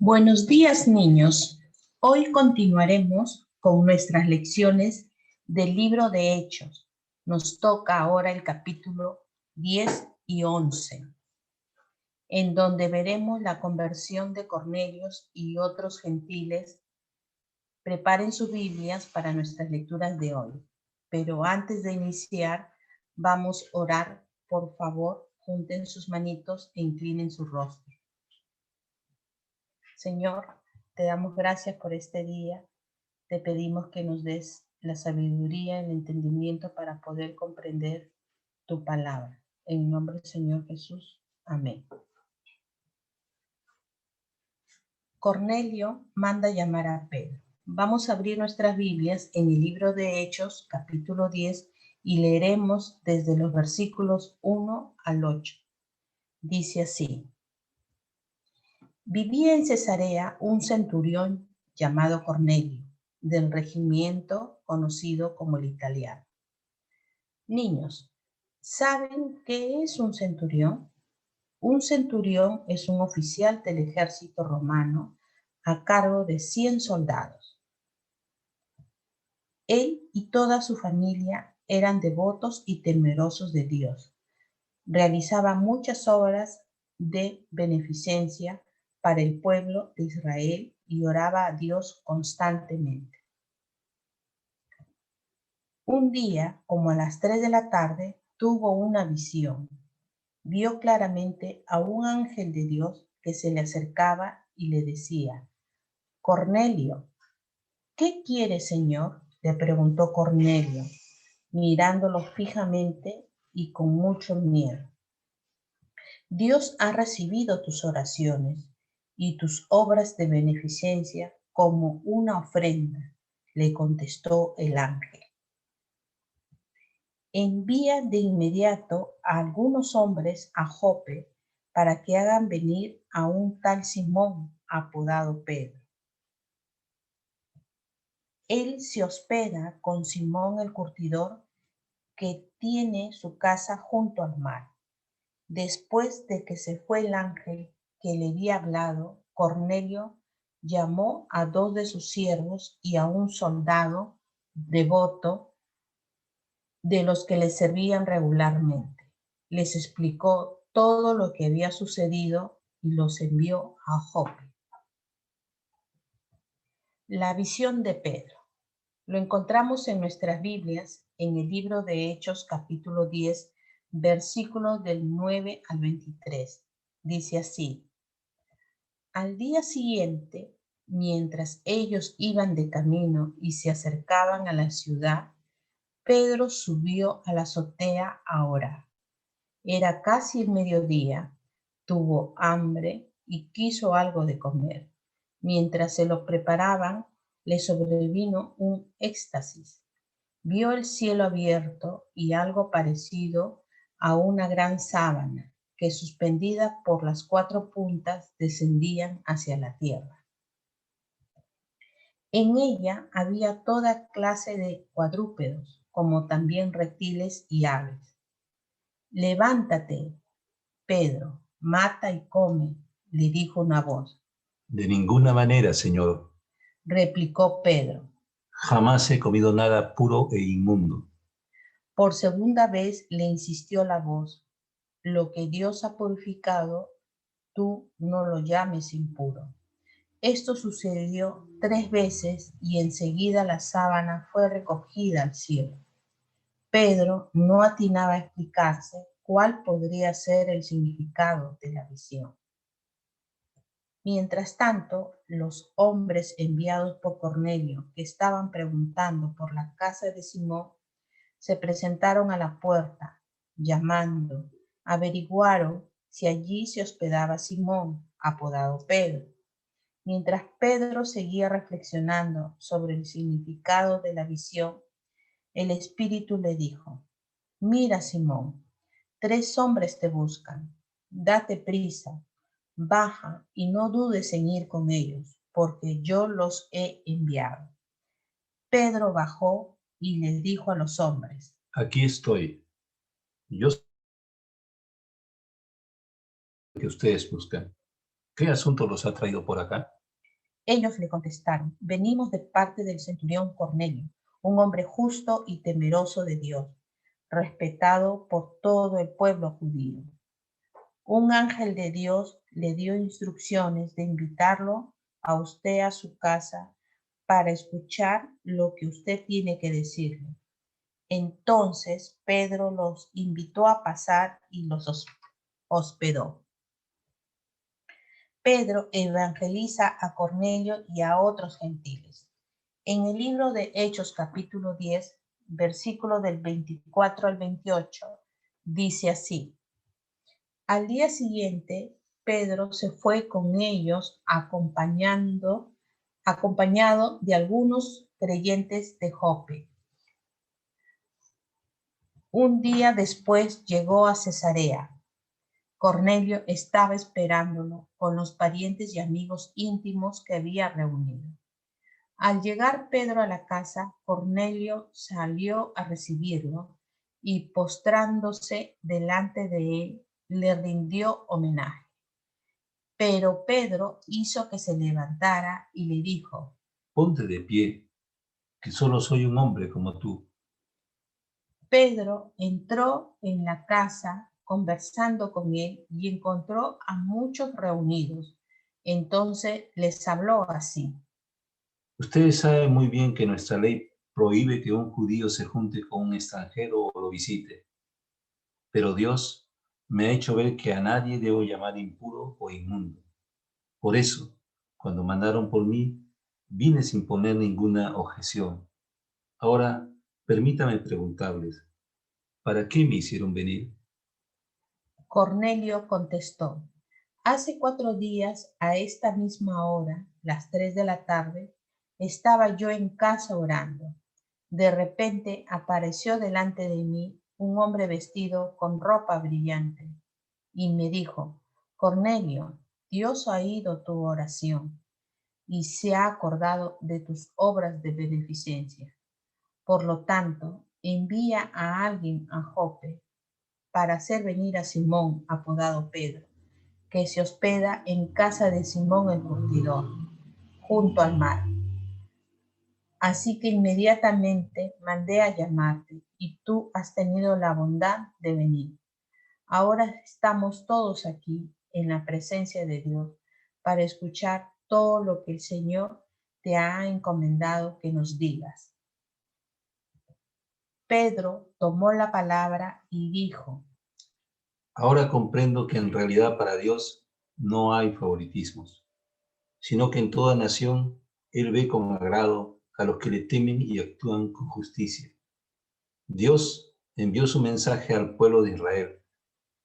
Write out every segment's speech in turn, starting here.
Buenos días, niños. Hoy continuaremos con nuestras lecciones del libro de Hechos. Nos toca ahora el capítulo 10 y 11, en donde veremos la conversión de Cornelio y otros gentiles. Preparen sus Biblias para nuestras lecturas de hoy. Pero antes de iniciar, vamos a orar. Por favor, junten sus manitos e inclinen su rostro. Señor, te damos gracias por este día. Te pedimos que nos des la sabiduría y el entendimiento para poder comprender tu palabra. En el nombre del Señor Jesús. Amén. Cornelio manda llamar a Pedro. Vamos a abrir nuestras Biblias en el libro de Hechos, capítulo 10, y leeremos desde los versículos 1 al 8. Dice así: Vivía en Cesarea un centurión llamado Cornelio, del regimiento conocido como el italiano. Niños, ¿saben qué es un centurión? Un centurión es un oficial del ejército romano a cargo de 100 soldados. Él y toda su familia eran devotos y temerosos de Dios. Realizaba muchas obras de beneficencia para el pueblo de Israel y oraba a Dios constantemente. Un día, como a las 3 de la tarde, tuvo una visión. Vio claramente a un ángel de Dios que se le acercaba y le decía: Cornelio. ¿Qué quiere, Señor?, le preguntó Cornelio, mirándolo fijamente y con mucho miedo. Dios ha recibido tus oraciones y tus obras de beneficencia como una ofrenda, le contestó el ángel. Envía de inmediato a algunos hombres a Jope para que hagan venir a un tal Simón apodado Pedro. Él se hospeda con Simón el curtidor, que tiene su casa junto al mar. Después de que se fue el ángel que le había hablado, Cornelio llamó a 2 de sus siervos y a un soldado devoto de los que le servían regularmente. Les explicó todo lo que había sucedido y los envió a Jope. La visión de Pedro. Lo encontramos en nuestras Biblias en el libro de Hechos, capítulo 10, versículos del 9 al 23. Dice así: Al día siguiente, mientras ellos iban de camino y se acercaban a la ciudad, Pedro subió a la azotea a orar. Era casi el mediodía, tuvo hambre y quiso algo de comer. Mientras se lo preparaban, le sobrevino un éxtasis. Vio el cielo abierto y algo parecido a una gran sábana que, suspendida por las 4 puntas, descendían hacia la tierra. En ella había toda clase de cuadrúpedos, como también reptiles y aves. Levántate, Pedro, mata y come, le dijo una voz. De ninguna manera, Señor. Replicó Pedro. Jamás he comido nada puro e inmundo. Por segunda vez le insistió la voz. Lo que Dios ha purificado, tú no lo llames impuro. Esto sucedió 3 veces y enseguida la sábana fue recogida al cielo. Pedro no atinaba a explicarse cuál podría ser el significado de la visión. Mientras tanto, los hombres enviados por Cornelio, que estaban preguntando por la casa de Simón, se presentaron a la puerta, llamando. Averiguaron si allí se hospedaba Simón, apodado Pedro. Mientras Pedro seguía reflexionando sobre el significado de la visión, el Espíritu le dijo: Mira, Simón, 3 hombres te buscan. Date prisa, baja y no dudes en ir con ellos, porque yo los he enviado. Pedro bajó y les dijo a los hombres: Aquí estoy. Yo sé que ustedes buscan. ¿Qué asunto los ha traído por acá? Ellos le contestaron: venimos de parte del centurión Cornelio, un hombre justo y temeroso de Dios, respetado por todo el pueblo judío. Un ángel de Dios le dio instrucciones de invitarlo a usted a su casa para escuchar lo que usted tiene que decirle. Entonces Pedro los invitó a pasar y los hospedó. Pedro evangeliza a Cornelio y a otros gentiles. En el libro de Hechos capítulo 10, versículo del 24 al 28, dice así: al día siguiente, Pedro se fue con ellos acompañado de algunos creyentes de Jope. Un día después llegó a Cesarea. Cornelio estaba esperándolo con los parientes y amigos íntimos que había reunido. Al llegar Pedro a la casa, Cornelio salió a recibirlo y postrándose delante de él, le rindió homenaje. Pero Pedro hizo que se levantara y le dijo: Ponte de pie, que solo soy un hombre como tú. Pedro entró en la casa conversando con él y encontró a muchos reunidos. Entonces les habló así: Ustedes saben muy bien que nuestra ley prohíbe que un judío se junte con un extranjero o lo visite. Pero Dios me ha hecho ver que a nadie debo llamar impuro o inmundo. Por eso, cuando mandaron por mí, vine sin poner ninguna objeción. Ahora, permítame preguntarles, ¿para qué me hicieron venir? Cornelio contestó: hace 4 días, a esta misma hora, las 3 de la tarde, estaba yo en casa orando. De repente apareció delante de mí un hombre vestido con ropa brillante y me dijo: Cornelio, Dios ha oído tu oración y se ha acordado de tus obras de beneficencia. Por lo tanto, envía a alguien a Jope para hacer venir a Simón, apodado Pedro, que se hospeda en casa de Simón el curtidor, junto al mar. Así que inmediatamente mandé a llamarte y tú has tenido la bondad de venir. Ahora estamos todos aquí en la presencia de Dios para escuchar todo lo que el Señor te ha encomendado que nos digas. Pedro tomó la palabra y dijo: Ahora comprendo que en realidad para Dios no hay favoritismos, sino que en toda nación Él ve con agrado a los que le temen y actúan con justicia. Dios envió su mensaje al pueblo de Israel,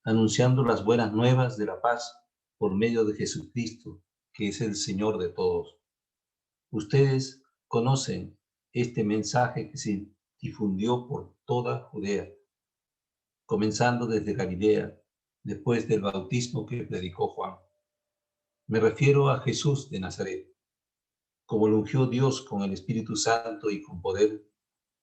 anunciando las buenas nuevas de la paz por medio de Jesucristo, que es el Señor de todos. Ustedes conocen este mensaje que se difundió por toda Judea, comenzando desde Galilea, después del bautismo que predicó Juan. Me refiero a Jesús de Nazaret, como lo ungió Dios con el Espíritu Santo y con poder,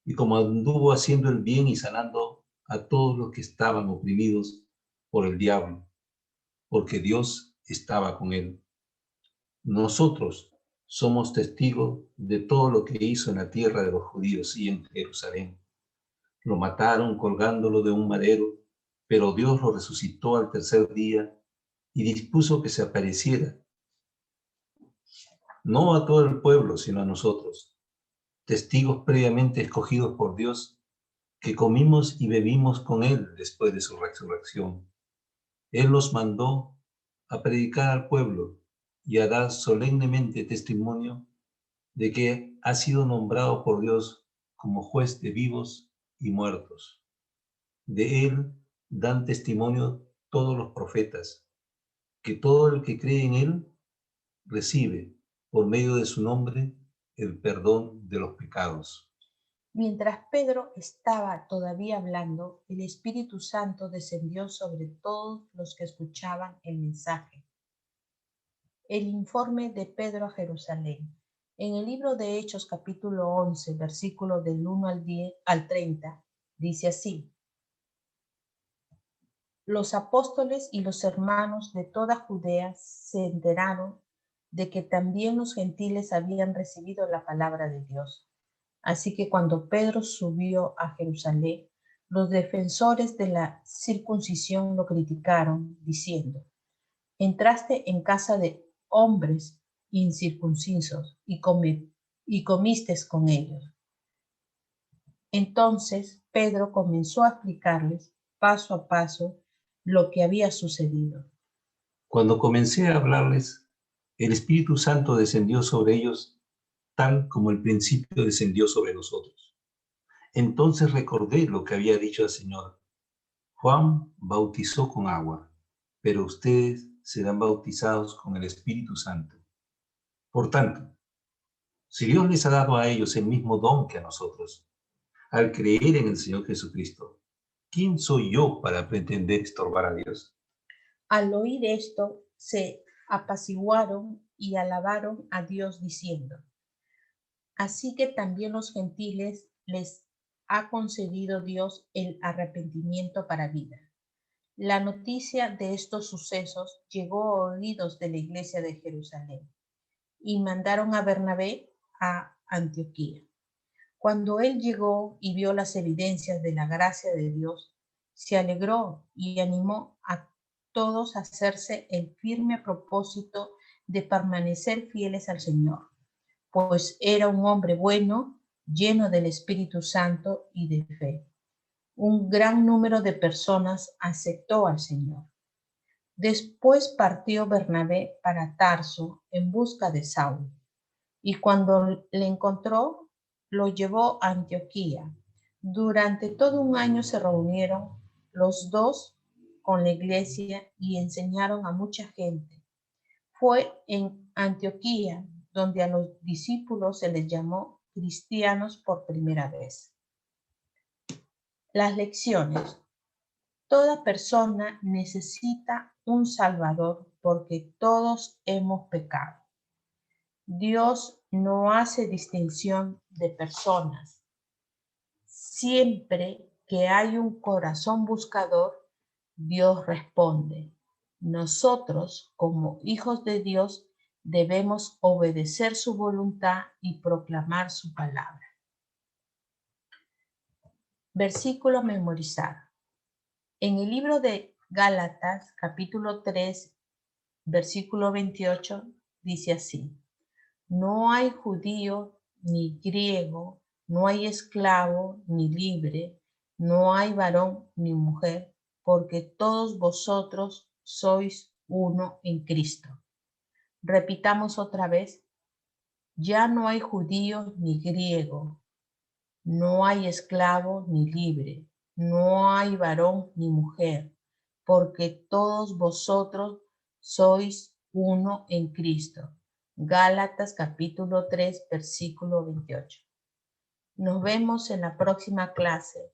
y como anduvo haciendo el bien y sanando a todos los que estaban oprimidos por el diablo, porque Dios estaba con él. Nosotros somos testigos de todo lo que hizo en la tierra de los judíos y en Jerusalén. Lo mataron colgándolo de un madero, pero Dios lo resucitó al tercer día y dispuso que se apareciera, no a todo el pueblo, sino a nosotros, testigos previamente escogidos por Dios, que comimos y bebimos con Él después de su resurrección. Él los mandó a predicar al pueblo y a dar solemnemente testimonio de que ha sido nombrado por Dios como juez de vivos y muertos. De Él dan testimonio todos los profetas, que todo el que cree en Él recibe, por medio de su nombre, el perdón de los pecados. Mientras Pedro estaba todavía hablando, el Espíritu Santo descendió sobre todos los que escuchaban el mensaje. El informe de Pedro a Jerusalén. En el libro de Hechos capítulo 11, versículos del 1 al 10 al 30, dice así: Los apóstoles y los hermanos de toda Judea se enteraron de que también los gentiles habían recibido la palabra de Dios. Así que cuando Pedro subió a Jerusalén, los defensores de la circuncisión lo criticaron, diciendo: entraste en casa de hombres incircuncisos y comiste con ellos. Entonces Pedro comenzó a explicarles paso a paso lo que había sucedido. Cuando comencé a hablarles, el Espíritu Santo descendió sobre ellos tal como al principio descendió sobre nosotros. Entonces recordé lo que había dicho el Señor. Juan bautizó con agua, pero ustedes serán bautizados con el Espíritu Santo. Por tanto, si Dios les ha dado a ellos el mismo don que a nosotros, al creer en el Señor Jesucristo, ¿quién soy yo para pretender estorbar a Dios? Al oír esto, se apaciguaron y alabaron a Dios diciendo: así que también los gentiles les ha concedido Dios el arrepentimiento para vida. La noticia de estos sucesos llegó a oídos de la iglesia de Jerusalén y mandaron a Bernabé a Antioquía. Cuando él llegó y vio las evidencias de la gracia de Dios, se alegró y animó a todos a hacerse el firme propósito de permanecer fieles al Señor, pues era un hombre bueno, lleno del Espíritu Santo y de fe. Un gran número de personas aceptó al Señor. Después partió Bernabé para Tarso en busca de Saulo, y cuando le encontró, lo llevó a Antioquía. Durante todo un año se reunieron los dos con la iglesia y enseñaron a mucha gente. Fue en Antioquía donde a los discípulos se les llamó cristianos por primera vez. Las lecciones. Toda persona necesita un Salvador porque todos hemos pecado. Dios no hace distinción de personas. Siempre que hay un corazón buscador, Dios responde. Nosotros, como hijos de Dios, debemos obedecer su voluntad y proclamar su palabra. Versículo memorizado. En el libro de Gálatas, capítulo 3, versículo 28, dice así: no hay judío ni griego, no hay esclavo ni libre, no hay varón ni mujer, porque todos vosotros sois uno en Cristo. Repitamos otra vez: ya no hay judío ni griego, no hay esclavo ni libre, no hay varón ni mujer, porque todos vosotros sois uno en Cristo. Gálatas capítulo 3, versículo 28. Nos vemos en la próxima clase.